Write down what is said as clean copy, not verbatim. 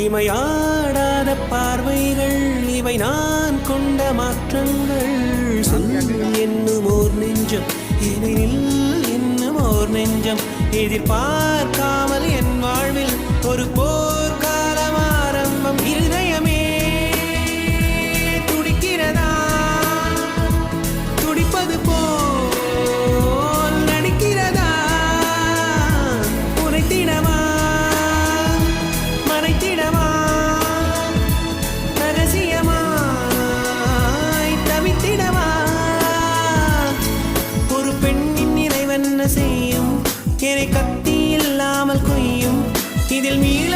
இமையாடாத பார்வைகள் இவை நான் கொண்ட மாற்றங்கள். என்னும் ஓர் நெஞ்சம் எதிரில் இன்னும் ஓர் நெஞ்சம் எதிர்பார்க்காமல் என் வாழ்வில் ஒரு போர்க்காலம் ஆரம்பம். இருதயமே துடிக்கிறதா, துடிப்பது போல் நடிக்கிறதா, உரைத்திடவா மறைத்திடவா ரகசியமாய் தவித்திடவா. ஒரு பெண்ணின் நிறைவென்ன செய்யும், என்னை கத்தி இல்லாமல் கொய்யும், இதில் மீள